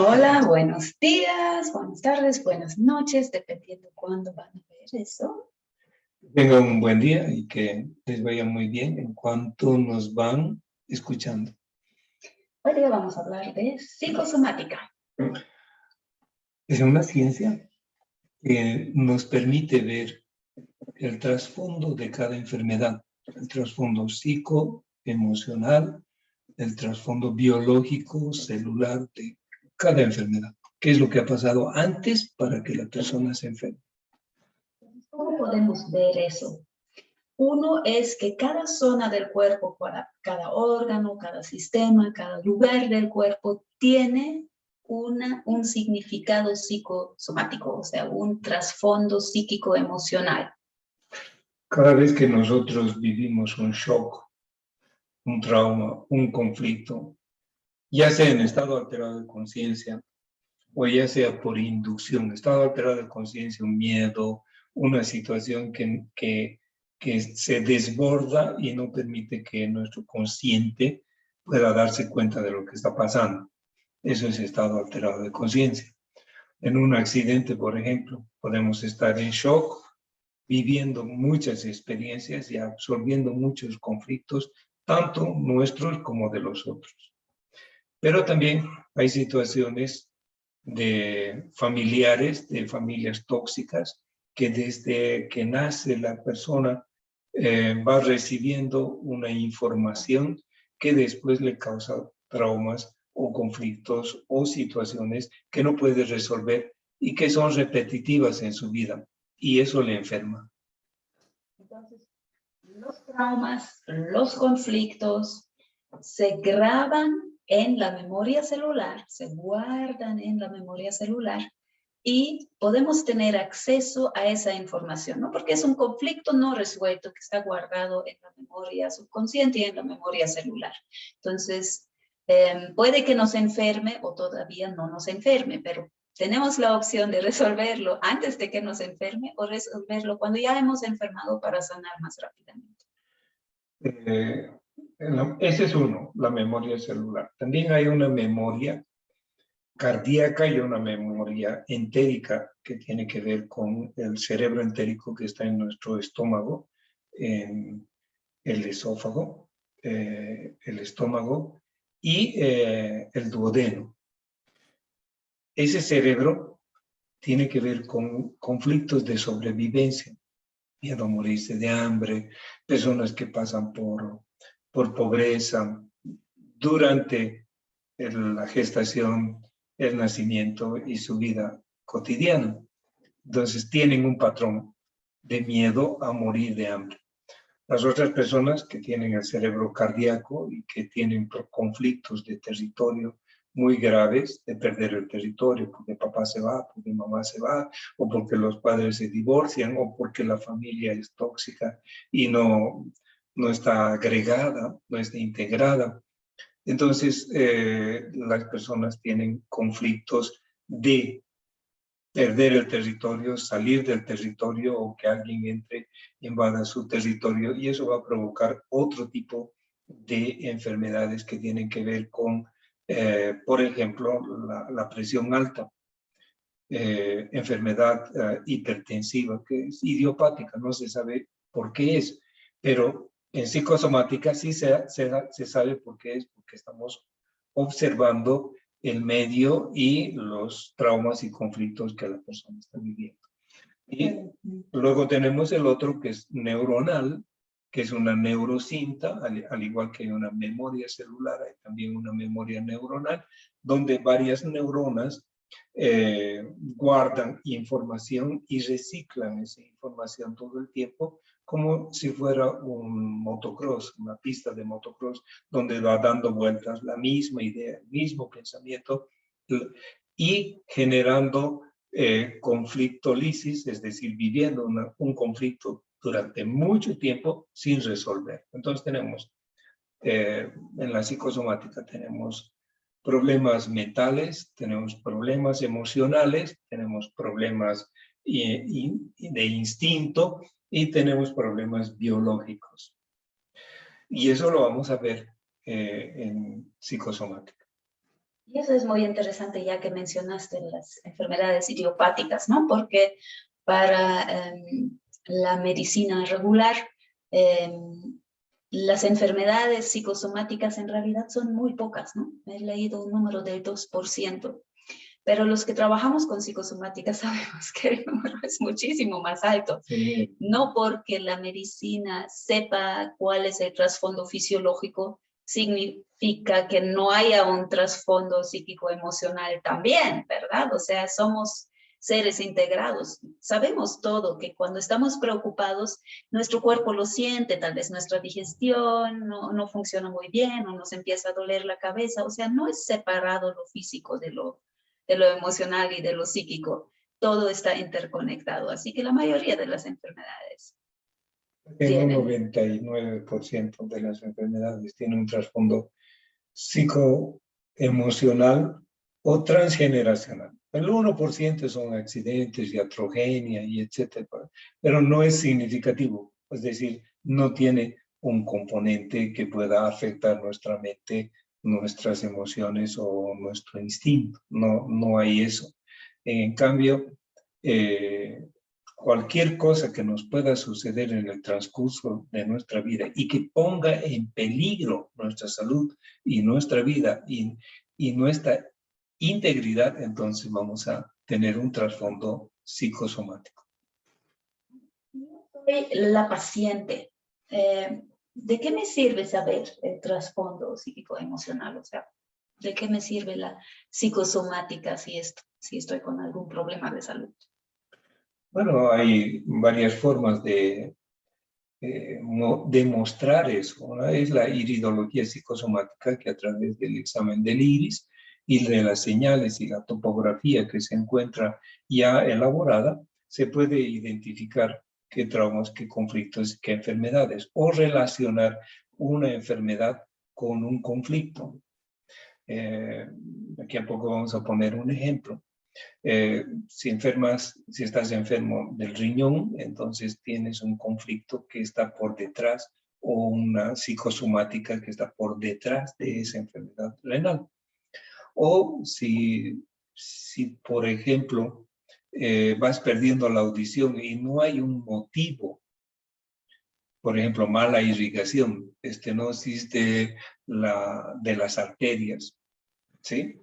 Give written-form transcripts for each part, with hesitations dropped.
Hola, buenos días, buenas tardes, buenas noches, dependiendo cuándo van a ver eso. Tengan un buen día y que les vaya muy bien en cuanto nos van escuchando. Hoy día vamos a hablar de psicosomática. Es una ciencia que nos permite ver el trasfondo de cada enfermedad, el trasfondo psicoemocional, el trasfondo biológico, celular de cada enfermedad. ¿Qué es lo que ha pasado antes para que la persona se enferme? ¿Cómo podemos ver eso? Uno es que cada zona del cuerpo, cada órgano, cada sistema, cada lugar del cuerpo tiene un significado psicosomático, o sea, un trasfondo psíquico-emocional. Cada vez que nosotros vivimos un shock, un trauma, un conflicto, ya sea en estado alterado de conciencia o ya sea por inducción, estado alterado de conciencia, un miedo, una situación que se desborda y no permite que nuestro consciente pueda darse cuenta de lo que está pasando. Eso es estado alterado de conciencia. En un accidente, por ejemplo, podemos estar en shock, viviendo muchas experiencias y absorbiendo muchos conflictos, tanto nuestros como de los otros. Pero también hay situaciones de familiares, de familias tóxicas, que desde que nace la persona va recibiendo una información que después le causa traumas o conflictos o situaciones que no puede resolver y que son repetitivas en su vida, y eso le enferma. Entonces, los traumas, los conflictos se graban en la memoria celular, se guardan en la memoria celular y podemos tener acceso a esa información, ¿no? Porque es un conflicto no resuelto que está guardado en la memoria subconsciente y en la memoria celular. Entonces, puede que nos enferme o todavía no nos enferme, pero tenemos la opción de resolverlo antes de que nos enferme o resolverlo cuando ya hemos enfermado para sanar más rápidamente. Ese es uno, la memoria celular. También hay una memoria cardíaca y una memoria entérica que tiene que ver con el cerebro entérico que está en nuestro estómago, en el esófago, el estómago y el duodeno. Ese cerebro tiene que ver con conflictos de sobrevivencia, miedo a morirse de hambre, personas que pasan por pobreza durante la gestación, el nacimiento y su vida cotidiana. Entonces tienen un patrón de miedo a morir de hambre. Las otras personas que tienen el cerebro cardíaco y que tienen conflictos de territorio muy graves, de perder el territorio porque papá se va, porque mamá se va, o porque los padres se divorcian, o porque la familia es tóxica y no está agregada, no está integrada. Entonces, las personas tienen conflictos de perder el territorio, salir del territorio o que alguien entre y invada su territorio, y eso va a provocar otro tipo de enfermedades que tienen que ver con, por ejemplo, la presión alta, enfermedad hipertensiva, que es idiopática, no se sabe por qué es, pero en psicosomática sí se sabe por qué es, porque estamos observando el medio y los traumas y conflictos que la persona está viviendo. Y luego tenemos el otro que es neuronal, que es una neurocinta, al igual que una memoria celular, hay también una memoria neuronal, donde varias neuronas guardan información y reciclan esa información todo el tiempo, como si fuera un motocross, una pista de motocross, donde va dando vueltas la misma idea, el mismo pensamiento, y generando conflictolisis, es decir, viviendo un conflicto durante mucho tiempo sin resolver. Entonces tenemos, en la psicosomática tenemos problemas mentales, tenemos problemas emocionales, tenemos problemas de instinto y tenemos problemas biológicos. Y eso lo vamos a ver en psicosomática. Y eso es muy interesante ya que mencionaste las enfermedades idiopáticas, ¿no? Porque para la medicina regular, las enfermedades psicosomáticas en realidad son muy pocas, ¿no? He leído un número del 2%, pero los que trabajamos con psicosomáticas sabemos que el número es muchísimo más alto. Sí. No porque la medicina sepa cuál es el trasfondo fisiológico, significa que no haya un trasfondo psíquico-emocional también, ¿verdad? O sea, somos seres integrados. Sabemos todo, que cuando estamos preocupados, nuestro cuerpo lo siente, tal vez nuestra digestión no funciona muy bien o nos empieza a doler la cabeza. O sea, no es separado lo físico de lo emocional y de lo psíquico. Todo está interconectado. Así que la mayoría de las enfermedades En un tienen. 99% de las enfermedades tienen un trasfondo psicoemocional o transgeneracional. El 1% son accidentes, iatrogenia y etcétera, pero no es significativo, es decir, no tiene un componente que pueda afectar nuestra mente, nuestras emociones o nuestro instinto. No hay eso. En cambio, cualquier cosa que nos pueda suceder en el transcurso de nuestra vida y que ponga en peligro nuestra salud y nuestra vida y nuestra integridad, entonces vamos a tener un trasfondo psicosomático. Yo soy la paciente. ¿De qué me sirve saber el trasfondo psíquico-emocional? O sea, ¿de qué me sirve la psicosomática si estoy con algún problema de salud? Bueno, hay varias formas de demostrar eso. Una es la iridología psicosomática, que a través del examen del iris y de las señales y la topografía que se encuentra ya elaborada, se puede identificar qué traumas, qué conflictos, qué enfermedades, o relacionar una enfermedad con un conflicto. Aquí a poco vamos a poner un ejemplo. Si estás enfermo del riñón, entonces tienes un conflicto que está por detrás o una psicosomática que está por detrás de esa enfermedad renal. O si por ejemplo, vas perdiendo la audición y no hay un motivo, por ejemplo, mala irrigación, estenosis de las arterias, ¿sí?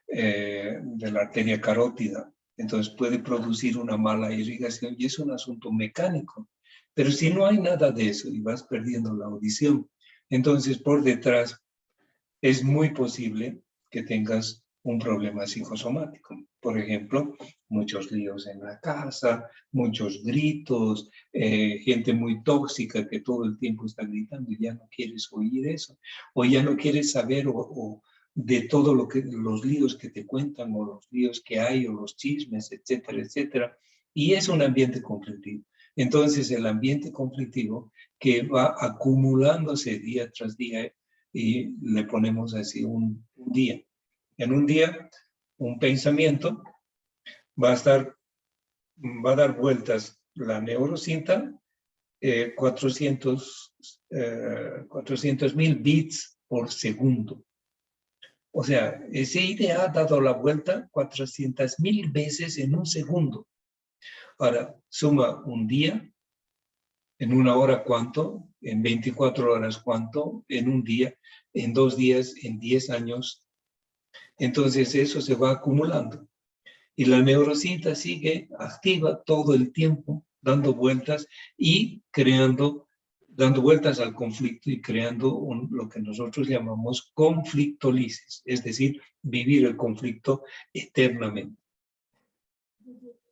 De la arteria carótida. Entonces puede producir una mala irrigación y es un asunto mecánico. Pero si no hay nada de eso y vas perdiendo la audición, entonces por detrás es muy posible que tengas un problema psicosomático. Por ejemplo, muchos líos en la casa, muchos gritos, gente muy tóxica que todo el tiempo está gritando y ya no quieres oír eso, o ya no quieres saber o de todo los líos que te cuentan, o los líos que hay, o los chismes, etcétera, etcétera. Y es un ambiente conflictivo. Entonces, el ambiente conflictivo que va acumulándose día tras día, y le ponemos así un día. En un día, un pensamiento va a dar vueltas la neurocinta 400.000 bits por segundo. O sea, esa idea ha dado la vuelta 400.000 veces en un segundo. Ahora, suma un día, en una hora cuánto, en 24 horas cuánto, en un día, en 2 días, en 10 años. Entonces eso se va acumulando. Y la neurocinta sigue activa todo el tiempo, dando vueltas y dando vueltas al conflicto y creando lo que nosotros llamamos conflictolisis, es decir, vivir el conflicto eternamente.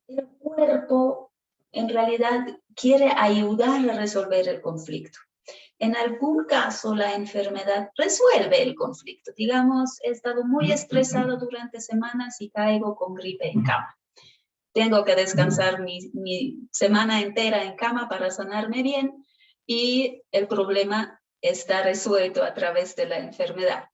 El cuerpo en realidad quiere ayudar a resolver el conflicto. En algún caso, la enfermedad resuelve el conflicto. Digamos, he estado muy estresado durante semanas y caigo con gripe en cama. Tengo que descansar mi semana entera en cama para sanarme bien y el problema está resuelto a través de la enfermedad.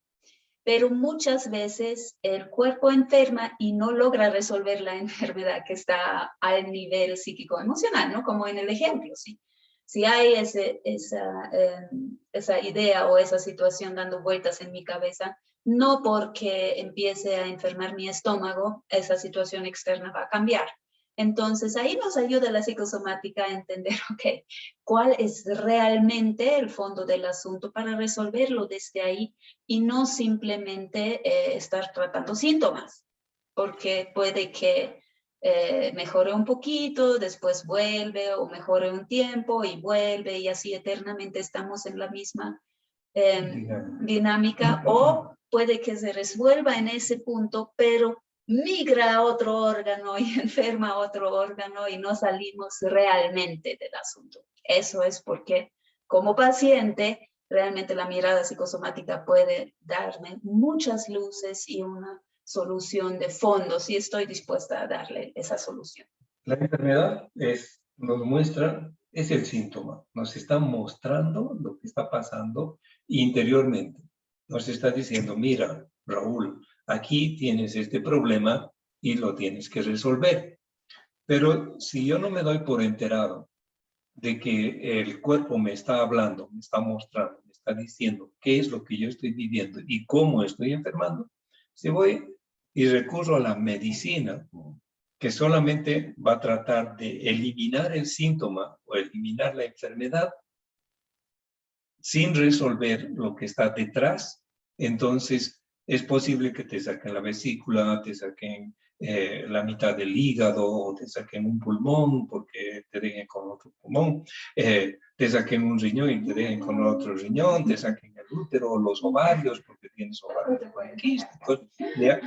Pero muchas veces el cuerpo enferma y no logra resolver la enfermedad que está al nivel psíquico-emocional, ¿no? Como en el ejemplo, ¿sí? si hay esa idea o esa situación dando vueltas en mi cabeza, no porque empiece a enfermar mi estómago, esa situación externa va a cambiar. Entonces, ahí nos ayuda la psicosomática a entender, ok, cuál es realmente el fondo del asunto para resolverlo desde ahí y no simplemente estar tratando síntomas, porque puede que mejore un poquito, después vuelve o mejore un tiempo y vuelve y así eternamente estamos en la misma dinámica, o puede que se resuelva en ese punto, pero migra a otro órgano y enferma a otro órgano y no salimos realmente del asunto. Eso es porque como paciente realmente la mirada psicosomática puede darme muchas luces y una solución de fondo si estoy dispuesta a darle esa solución. La enfermedad nos muestra, es el síntoma, nos está mostrando lo que está pasando interiormente. Nos está diciendo, mira, Raúl, aquí tienes este problema y lo tienes que resolver. Pero si yo no me doy por enterado de que el cuerpo me está hablando, me está mostrando, me está diciendo qué es lo que yo estoy viviendo y cómo estoy enfermando, si voy y recurro a la medicina, que solamente va a tratar de eliminar el síntoma o eliminar la enfermedad sin resolver lo que está detrás, entonces es posible que te saquen la vesícula, te saquen la mitad del hígado, o te saquen un pulmón porque te dejen con otro pulmón, te saquen un riñón y te dejen con otro riñón, te saquen el útero, los ovarios porque tienes ovarios poliquísticos, ¿ya?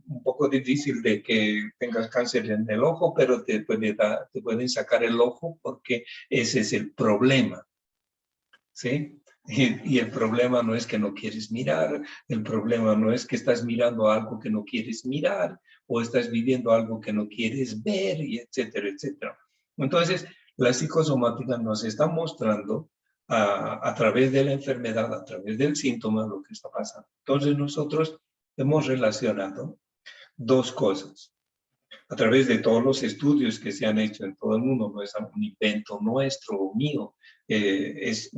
Un poco difícil de que tengas cáncer en el ojo, pero te pueden sacar el ojo porque ese es el problema, ¿sí? Y el problema no es que no quieres mirar, el problema no es que estás mirando algo que no quieres mirar, o estás viviendo algo que no quieres ver, y etcétera, etcétera. Entonces, la psicosomática nos está mostrando a través de la enfermedad, a través del síntoma, lo que está pasando. Entonces, nosotros hemos relacionado dos cosas. A través de todos los estudios que se han hecho en todo el mundo, no es un invento nuestro o mío, es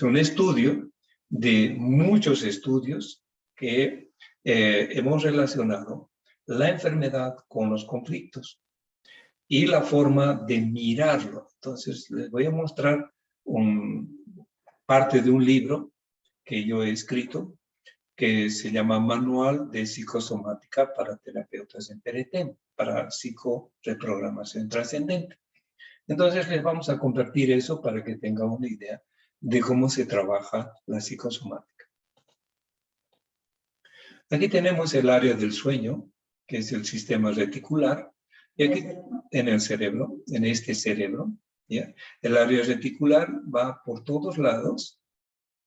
un estudio de muchos estudios que hemos relacionado la enfermedad con los conflictos y la forma de mirarlo. Entonces, les voy a mostrar parte de un libro que yo he escrito, que se llama Manual de Psicosomática para Terapeutas en PRT, para psicoreprogramación trascendente. Entonces les vamos a compartir eso para que tengan una idea de cómo se trabaja la psicosomática. Aquí tenemos el área del sueño, que es el sistema reticular, y aquí en el cerebro, en este cerebro, ¿ya? El área reticular va por todos lados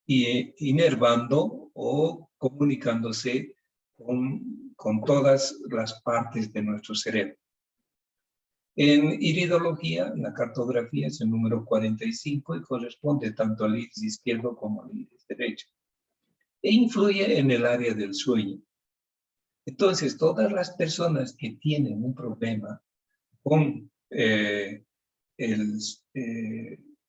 y inervando o comunicándose con todas las partes de nuestro cerebro. En iridología, la cartografía es el número 45 y corresponde tanto al iris izquierdo como al iris derecho. E influye en el área del sueño. Entonces, todas las personas que tienen un problema con el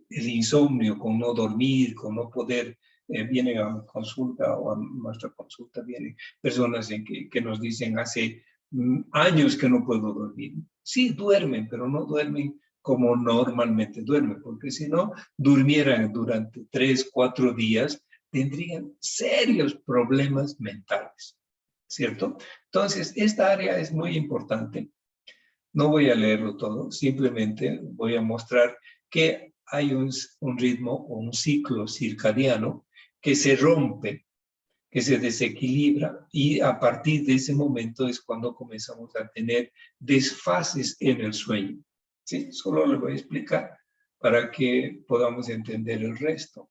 insomnio, con no dormir, con no poder, vienen a consulta o a nuestra consulta, vienen personas que nos dicen hace años que no puedo dormir. Sí, duermen, pero no duermen como normalmente duermen, porque si no, durmieran durante 3, 4 días, tendrían serios problemas mentales, ¿cierto? Entonces, esta área es muy importante. No voy a leerlo todo, simplemente voy a mostrar que hay un ritmo o un ciclo circadiano que se rompe, que se desequilibra, y a partir de ese momento es cuando comenzamos a tener desfases en el sueño. ¿Sí? Solo les voy a explicar para que podamos entender el resto.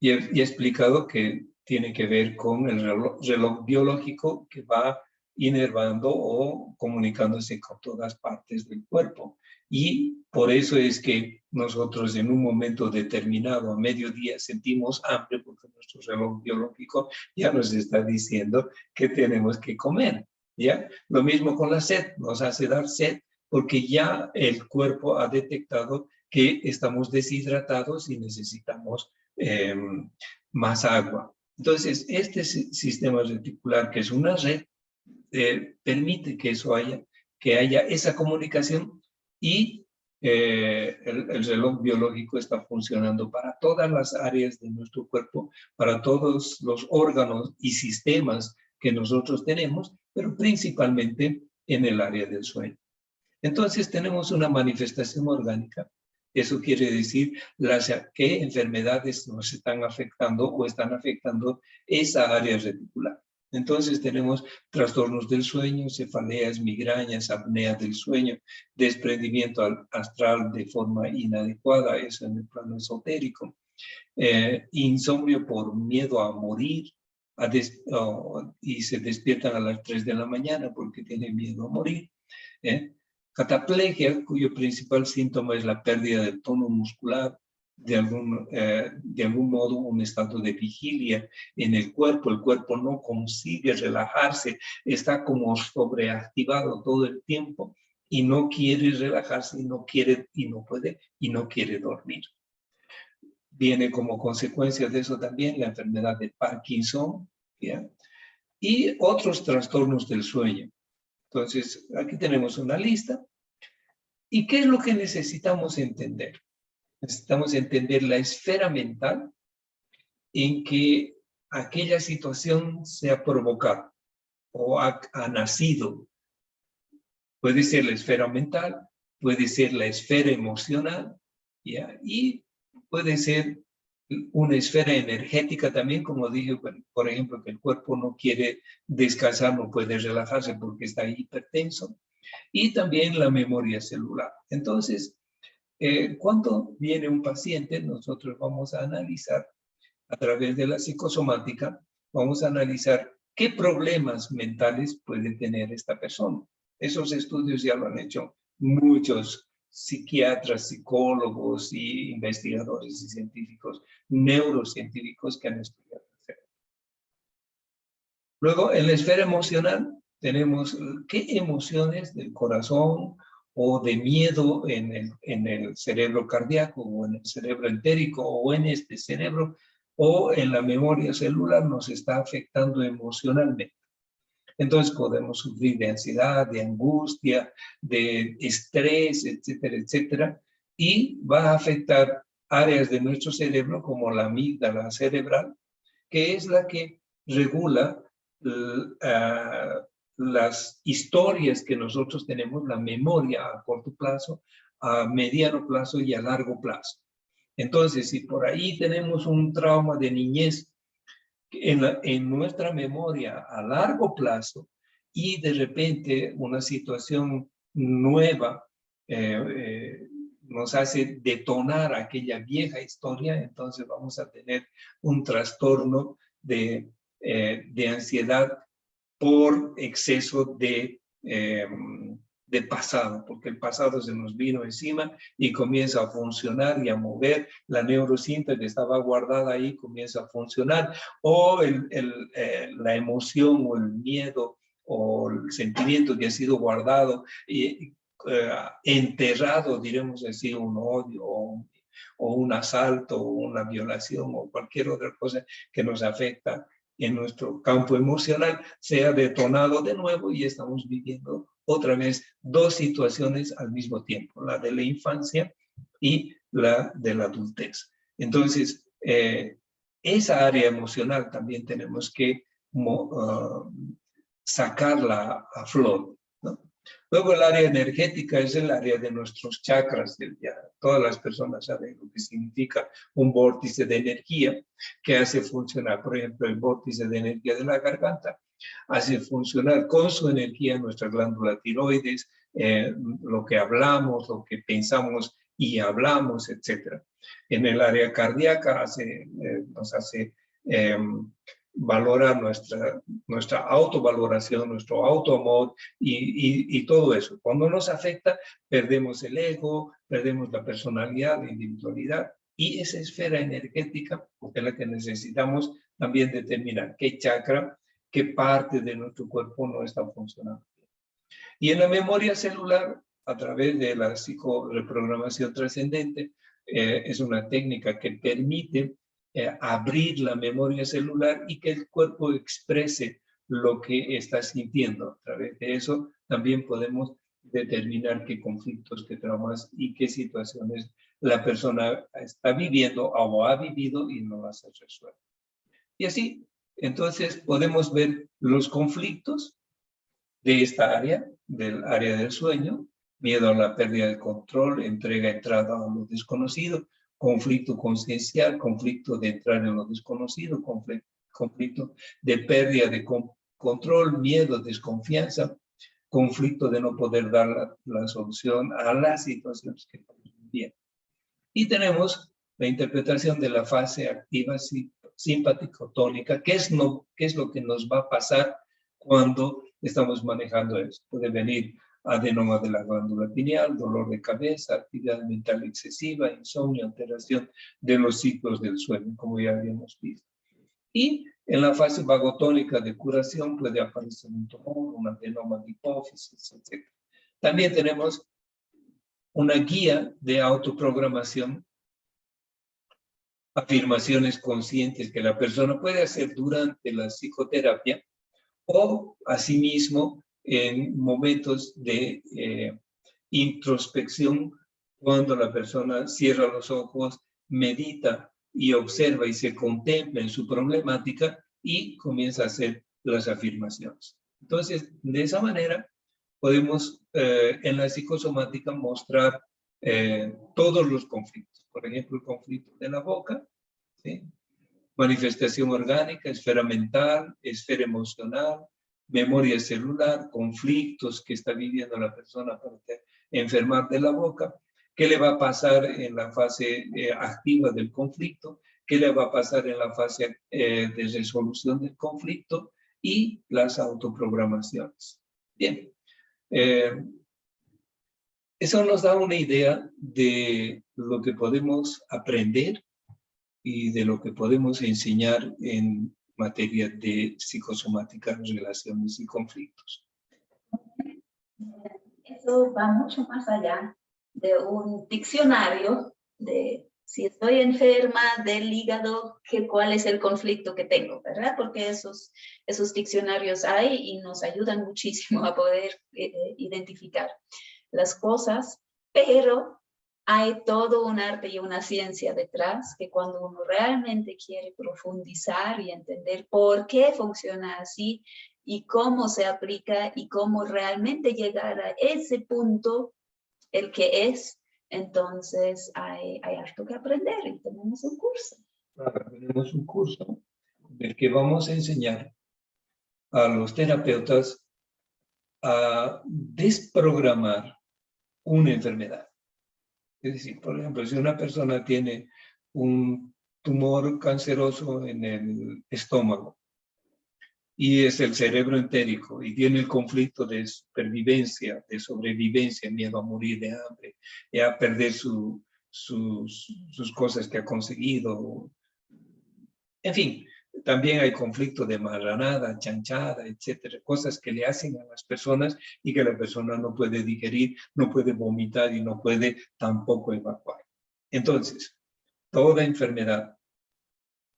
Y he explicado que tiene que ver con el reloj biológico que va inervando o comunicándose con todas partes del cuerpo. Y por eso es que nosotros en un momento determinado, a mediodía, sentimos hambre porque nuestro reloj biológico ya nos está diciendo que tenemos que comer, ¿ya? Lo mismo con la sed, nos hace dar sed porque ya el cuerpo ha detectado que estamos deshidratados y necesitamos más agua. Entonces, este sistema reticular, que es una red, permite que eso que haya esa comunicación y el reloj biológico está funcionando para todas las áreas de nuestro cuerpo, para todos los órganos y sistemas que nosotros tenemos, pero principalmente en el área del sueño. Entonces tenemos una manifestación orgánica. Eso quiere decir qué enfermedades nos están afectando o están afectando esa área reticular. Entonces tenemos trastornos del sueño, cefaleas, migrañas, apnea del sueño, desprendimiento astral de forma inadecuada, eso en el plano esotérico, insomnio por miedo a morir, y se despiertan a las 3 de la mañana porque tienen miedo a morir. Cataplegia, cuyo principal síntoma es la pérdida del tono muscular, de algún modo un estado de vigilia en el cuerpo no consigue relajarse, está como sobreactivado todo el tiempo y no quiere relajarse, y no quiere, y no puede, y no quiere dormir. Viene como consecuencia de eso también la enfermedad de Parkinson, ¿ya? Y otros trastornos del sueño. Entonces, aquí tenemos una lista. ¿Y qué es lo que necesitamos entender? Necesitamos entender la esfera mental en que aquella situación se ha provocado o ha nacido. Puede ser la esfera mental, puede ser la esfera emocional, ¿ya? Y puede ser una esfera energética también, como dije, por ejemplo, que el cuerpo no quiere descansar, no puede relajarse porque está hipertenso. Y también la memoria celular. Entonces, cuando viene un paciente, nosotros vamos a analizar a través de la psicosomática, vamos a analizar qué problemas mentales puede tener esta persona. Esos estudios ya lo han hecho muchos psiquiatras, psicólogos y investigadores y científicos, neurocientíficos que han estudiado. Luego, en la esfera emocional, tenemos qué emociones del corazón o de miedo en el cerebro cardíaco o en el cerebro entérico o en este cerebro o en la memoria celular nos está afectando emocionalmente. Entonces podemos sufrir de ansiedad, de angustia, de estrés, etcétera, etcétera, y va a afectar áreas de nuestro cerebro como la amígdala cerebral, que es la que regula las historias que nosotros tenemos, la memoria a corto plazo, a mediano plazo y a largo plazo. Entonces, si por ahí tenemos un trauma de niñez en nuestra memoria a largo plazo y de repente una situación nueva nos hace detonar aquella vieja historia, entonces vamos a tener un trastorno de ansiedad por exceso de pasado, porque el pasado se nos vino encima y comienza a funcionar y a mover, la neurocinta que estaba guardada ahí comienza a funcionar, o la emoción o el miedo o el sentimiento que ha sido guardado y enterrado, diremos así, un odio o un asalto o una violación o cualquier otra cosa que nos afecta en nuestro campo emocional, sea detonado de nuevo y estamos viviendo otra vez dos situaciones al mismo tiempo, la de la infancia y la de la adultez. Entonces, esa área emocional también tenemos que sacarla a flor, ¿no? Luego el área energética es el área de nuestros chakras. Todas las personas saben lo que significa un vórtice de energía que hace funcionar, por ejemplo, el vórtice de energía de la garganta, hace funcionar con su energía nuestra glándula tiroides, lo que hablamos, lo que pensamos y hablamos, etc. En el área cardíaca nos hace valorar nuestra autovaloración, nuestro autoamor y todo eso. Cuando nos afecta, perdemos el ego, perdemos la personalidad, la individualidad, y esa esfera energética es la que necesitamos también determinar qué chakra, qué parte de nuestro cuerpo no está funcionando. Y en la memoria celular a través de la psicoreprogramación trascendente. Es una técnica que permite abrir la memoria celular y que el cuerpo exprese lo que está sintiendo. A través de eso también podemos determinar qué conflictos, qué traumas y qué situaciones la persona está viviendo o ha vivido y no las ha resuelto. Y así, entonces, podemos ver los conflictos de esta área, del área del sueño, miedo a la pérdida de control, entrada a lo desconocido, conflicto consciencial, conflicto de entrar en lo desconocido, conflicto de pérdida de control, miedo, desconfianza, conflicto de no poder dar la solución a las situaciones que estamos viviendo. Y tenemos la interpretación de la fase activa simpático-tónica, ¿qué es lo que nos va a pasar cuando estamos manejando eso? Puede venir adenoma de la glándula pineal, dolor de cabeza, actividad mental excesiva, insomnio, alteración de los ciclos del sueño, como ya habíamos visto. Y en la fase vagotónica de curación puede aparecer un tumor, un adenoma de hipófisis, etc. También tenemos una guía de autoprogramación, afirmaciones conscientes que la persona puede hacer durante la psicoterapia o asimismo en momentos de introspección, cuando la persona cierra los ojos, medita y observa y se contempla en su problemática y comienza a hacer las afirmaciones. Entonces, de esa manera podemos en la psicosomática mostrar todos los conflictos. Por ejemplo, el conflicto de la boca, ¿sí? Manifestación orgánica, esfera mental, esfera emocional, memoria celular, conflictos que está viviendo la persona para enfermar de la boca, qué le va a pasar en la fase activa del conflicto, qué le va a pasar en la fase de resolución del conflicto y las autoprogramaciones. Bien, eso nos da una idea de lo que podemos aprender y de lo que podemos enseñar en materia de psicosomática, relaciones y conflictos. Eso va mucho más allá de un diccionario de si estoy enferma del hígado, ¿cuál es el conflicto que tengo? ¿Verdad? Porque esos diccionarios hay y nos ayudan muchísimo a poder identificar las cosas, pero hay todo un arte y una ciencia detrás que cuando uno realmente quiere profundizar y entender por qué funciona así y cómo se aplica y cómo realmente llegar a ese punto, el que es, entonces hay harto que aprender y tenemos un curso. Claro, tenemos un curso en el que vamos a enseñar a los terapeutas a desprogramar una enfermedad. Es decir, por ejemplo, si una persona tiene un tumor canceroso en el estómago y es el cerebro entérico y tiene el conflicto de supervivencia, de sobrevivencia, miedo a morir de hambre, y a perder sus cosas que ha conseguido. En fin, también hay conflicto de marranada, chanchada, etcétera, cosas que le hacen a las personas y que la persona no puede digerir, no puede vomitar y no puede tampoco evacuar. Entonces, toda enfermedad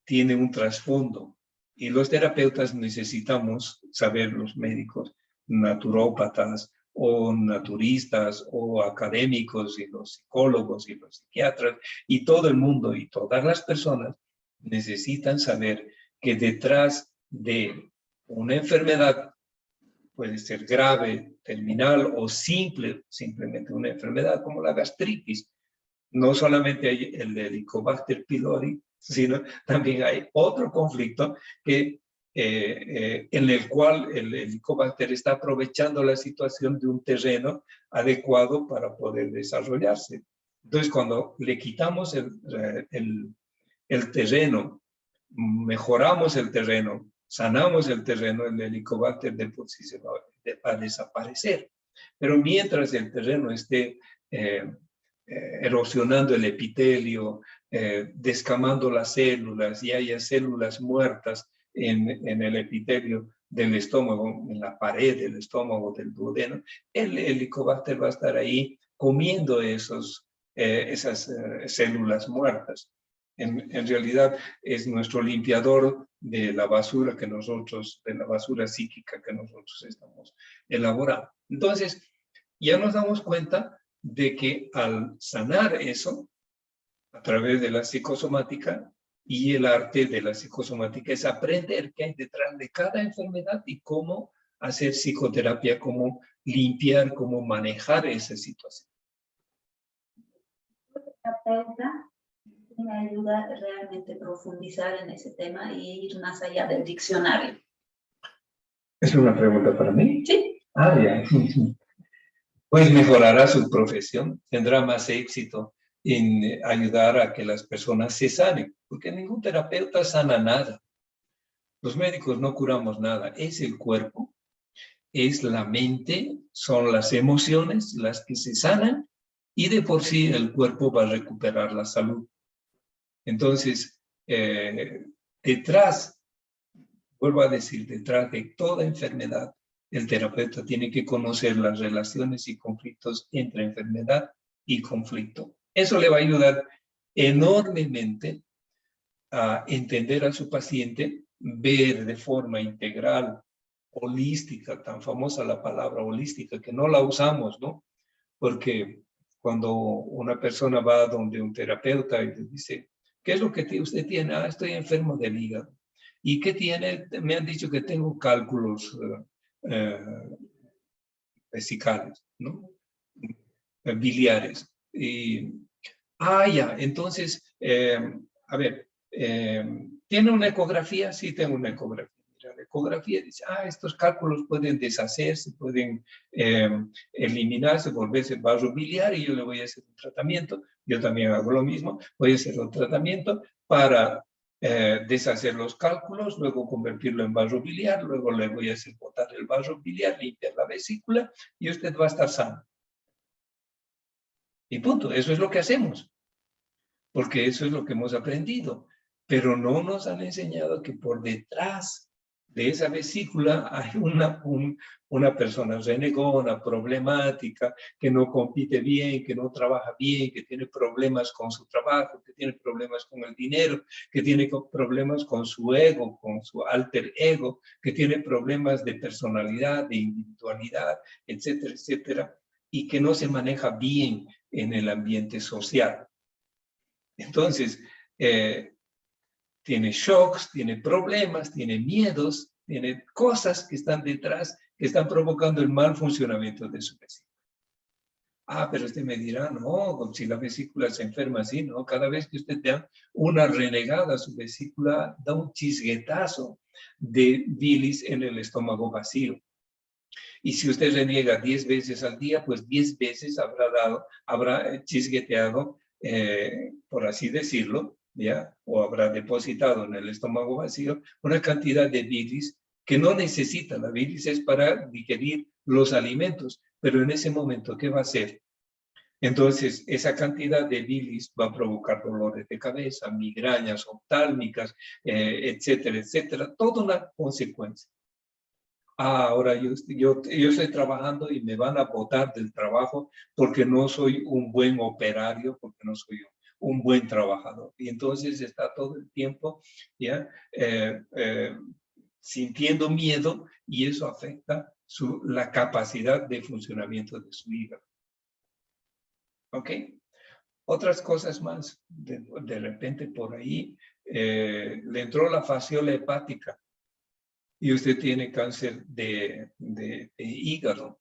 tiene un trasfondo y los terapeutas necesitamos saber, los médicos, naturópatas o naturistas o académicos y los psicólogos y los psiquiatras y todo el mundo y todas las personas necesitan saber que detrás de una enfermedad, puede ser grave, terminal o simplemente una enfermedad como la gastritis, no solamente hay el Helicobacter pylori, sino también hay otro conflicto que, en el cual el Helicobacter está aprovechando la situación de un terreno adecuado para poder desarrollarse. Entonces, cuando le quitamos el terreno, mejoramos el terreno, sanamos el terreno, el Helicobacter de por sí se va a desaparecer. Pero mientras el terreno esté erosionando el epitelio, descamando las células y haya células muertas en el epitelio, del estómago, en la pared del estómago, del duodeno, el Helicobacter va a estar ahí comiendo esas células muertas. En realidad es nuestro limpiador de la basura de la basura psíquica que nosotros estamos elaborando. Entonces, ya nos damos cuenta de que al sanar eso, a través de la psicosomática, y el arte de la psicosomática es aprender qué hay detrás de cada enfermedad y cómo hacer psicoterapia, cómo limpiar, cómo manejar esa situación. Terapeuta me ayuda realmente a profundizar en ese tema y ir más allá del diccionario. ¿Es una pregunta para mí? Sí. Ah, ya. Pues mejorará su profesión, tendrá más éxito en ayudar a que las personas se sanen, porque ningún terapeuta sana nada. Los médicos no curamos nada, es el cuerpo, es la mente, son las emociones las que se sanan y de por sí el cuerpo va a recuperar la salud. Entonces, vuelvo a decir, detrás de toda enfermedad, el terapeuta tiene que conocer las relaciones y conflictos entre enfermedad y conflicto. Eso le va a ayudar enormemente a entender a su paciente, ver de forma integral, holística, tan famosa la palabra holística, que no la usamos, ¿no? Porque cuando una persona va donde un terapeuta y le dice, ¿qué es lo que usted tiene? Ah, estoy enfermo del hígado. ¿Y qué tiene? Me han dicho que tengo cálculos vesicales, ¿no? Biliares. Y, ya, entonces, a ver, ¿tiene una ecografía? Sí, tengo una ecografía. Mira, la ecografía dice, estos cálculos pueden deshacerse, pueden eliminarse, volverse vaso biliar y yo le voy a hacer un tratamiento. Yo también hago lo mismo, voy a hacer un tratamiento para deshacer los cálculos, luego convertirlo en vaso biliar, luego le voy a hacer botar el vaso biliar, limpiar la vesícula y usted va a estar sano. Y punto, eso es lo que hacemos, porque eso es lo que hemos aprendido, pero no nos han enseñado que por detrás de esa vesícula hay una persona renegona, problemática, que no compite bien, que no trabaja bien, que tiene problemas con su trabajo, que tiene problemas con el dinero, que tiene problemas con su ego, con su alter ego, que tiene problemas de personalidad, de individualidad, etcétera, etcétera, y que no se maneja bien en el ambiente social. Entonces, tiene shocks, tiene problemas, tiene miedos, tiene cosas que están detrás, que están provocando el mal funcionamiento de su vesícula. Pero usted me dirá, no, si la vesícula se enferma así, ¿no? Cada vez que usted da una renegada, su vesícula da un chisguetazo de bilis en el estómago vacío. Y si usted reniega 10 veces al día, pues 10 veces habrá chisgueteado, por así decirlo, ¿ya? O habrá depositado en el estómago vacío una cantidad de bilis que no necesita. La bilis es para digerir los alimentos, pero en ese momento, ¿qué va a hacer? Entonces, esa cantidad de bilis va a provocar dolores de cabeza, migrañas oftálmicas, etcétera, etcétera. Toda una consecuencia. Ahora yo estoy trabajando y me van a botar del trabajo porque no soy un buen operario, porque no soy un buen trabajador. Y entonces está todo el tiempo ya sintiendo miedo y eso afecta la capacidad de funcionamiento de su hígado. ¿Ok? Otras cosas más, de repente por ahí le entró la fasciola hepática y usted tiene cáncer de hígado,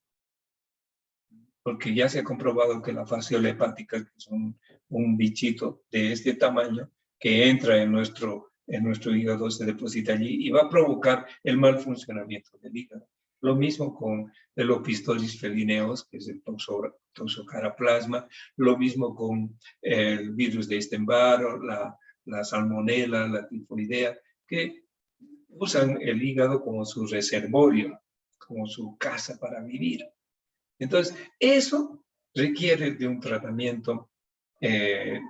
porque ya se ha comprobado que la fasciola hepática, que es un bichito de este tamaño, que entra en nuestro hígado, se deposita allí y va a provocar el mal funcionamiento del hígado. Lo mismo con el Opisthostis felineus, que es el toxocaraplasma, lo mismo con el virus de Epstein-Barr, la salmonela, la tifoidea, que usan el hígado como su reservorio, como su casa para vivir. Entonces, eso requiere de un tratamiento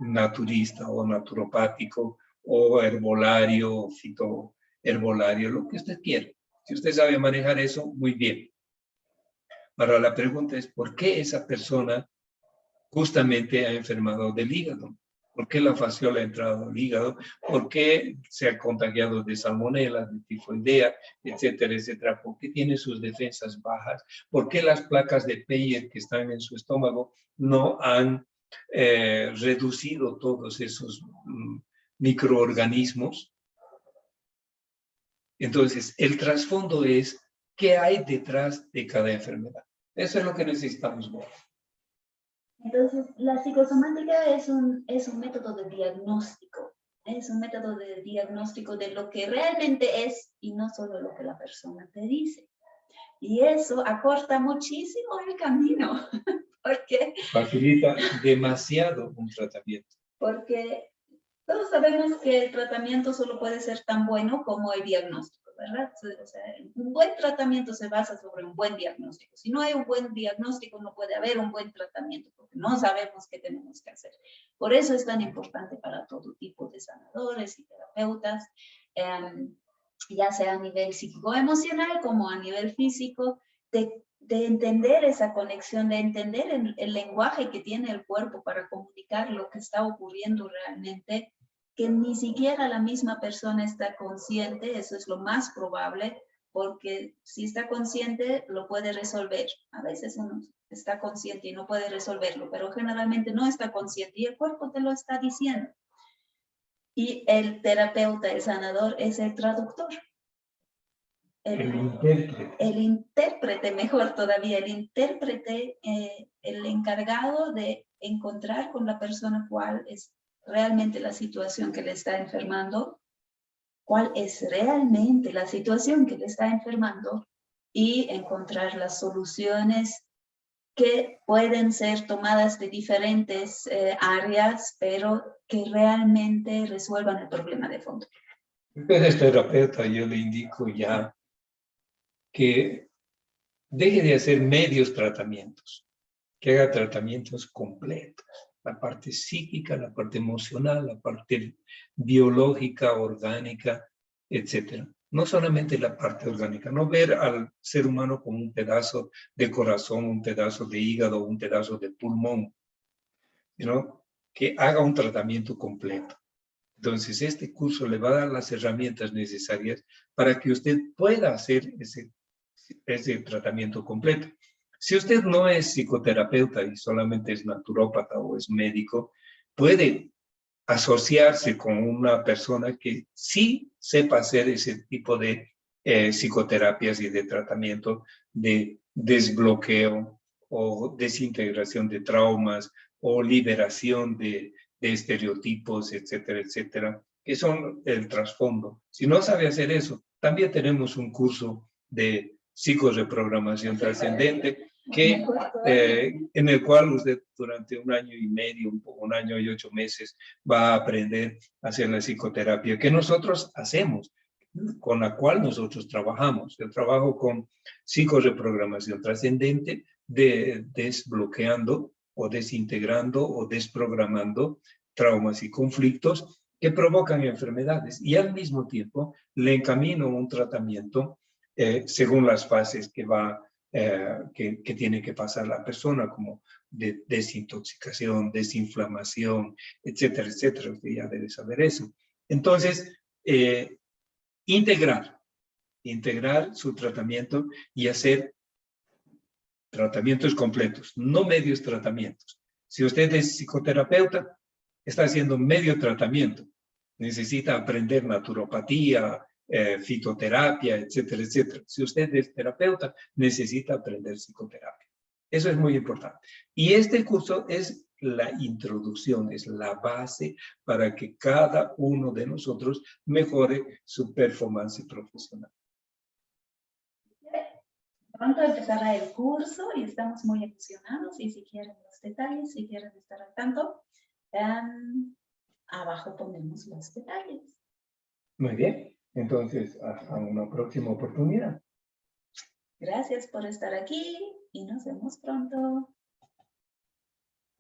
naturista o naturopático o herbolario, fitoherbolario, lo que usted quiera. Si usted sabe manejar eso, muy bien. Ahora la pregunta es, ¿por qué esa persona justamente ha enfermado del hígado? ¿Por qué la fasciola ha entrado al hígado? ¿Por qué se ha contagiado de salmonela, de tifoidea, etcétera, etcétera? ¿Por qué tiene sus defensas bajas? ¿Por qué las placas de Peyer que están en su estómago no han reducido todos esos microorganismos? Entonces, el trasfondo es qué hay detrás de cada enfermedad. Eso es lo que necesitamos ver. Entonces, la psicosomática es un método de diagnóstico. Es un método de diagnóstico de lo que realmente es y no solo lo que la persona te dice. Y eso acorta muchísimo el camino. Porque Facilita demasiado un tratamiento. Porque todos sabemos que el tratamiento solo puede ser tan bueno como el diagnóstico, ¿verdad? O sea, un buen tratamiento se basa sobre un buen diagnóstico. Si no hay un buen diagnóstico, no puede haber un buen tratamiento, porque no sabemos qué tenemos que hacer. Por eso es tan importante para todo tipo de sanadores y terapeutas, ya sea a nivel psicoemocional como a nivel físico, de entender esa conexión, de entender el lenguaje que tiene el cuerpo para comunicar lo que está ocurriendo realmente, que ni siquiera la misma persona está consciente, eso es lo más probable, porque si está consciente lo puede resolver. A veces uno está consciente y no puede resolverlo, pero generalmente no está consciente y el cuerpo te lo está diciendo. Y el terapeuta, el sanador, es el traductor. El intérprete, mejor todavía, el intérprete, el encargado de encontrar con la persona cuál es realmente la situación que le está enfermando, cuál es realmente la situación que le está enfermando y encontrar las soluciones que pueden ser tomadas de diferentes áreas, pero que realmente resuelvan el problema de fondo. Usted es terapeuta, yo le indico ya que deje de hacer medios tratamientos, que haga tratamientos completos. La parte psíquica, la parte emocional, la parte biológica, orgánica, etc. No solamente la parte orgánica, no ver al ser humano como un pedazo de corazón, un pedazo de hígado, un pedazo de pulmón, sino que haga un tratamiento completo. Entonces, este curso le va a dar las herramientas necesarias para que usted pueda hacer ese tratamiento completo. Si usted no es psicoterapeuta y solamente es naturópata o es médico, puede asociarse con una persona que sí sepa hacer ese tipo de psicoterapias y de tratamiento de desbloqueo o desintegración de traumas o liberación de estereotipos, etcétera, etcétera, que son el trasfondo. Si no sabe hacer eso, también tenemos un curso de psicoreprogramación trascendente en el cual usted durante 1 año y medio, 1 año y 8 meses va a aprender a hacer la psicoterapia que nosotros hacemos, con la cual nosotros trabajamos. Yo trabajo con psicoreprogramación trascendente, desbloqueando o desintegrando o desprogramando traumas y conflictos que provocan enfermedades, y al mismo tiempo le encamino un tratamiento según las fases que tiene que pasar la persona, como de desintoxicación, desinflamación, etcétera, etcétera. Usted ya debe saber eso. Entonces, integrar su tratamiento y hacer tratamientos completos, no medios tratamientos. Si usted es psicoterapeuta, está haciendo medio tratamiento. Necesita aprender naturopatía, fitoterapia, etcétera, etcétera. Si usted es terapeuta, necesita aprender psicoterapia. Eso es muy importante. Y este curso es la introducción, es la base para que cada uno de nosotros mejore su performance profesional. Pronto empezará el curso y estamos muy emocionados, y si quieren los detalles, si quieren estar al tanto, abajo ponemos los detalles. Muy bien, entonces hasta una próxima oportunidad. Gracias por estar aquí y nos vemos pronto.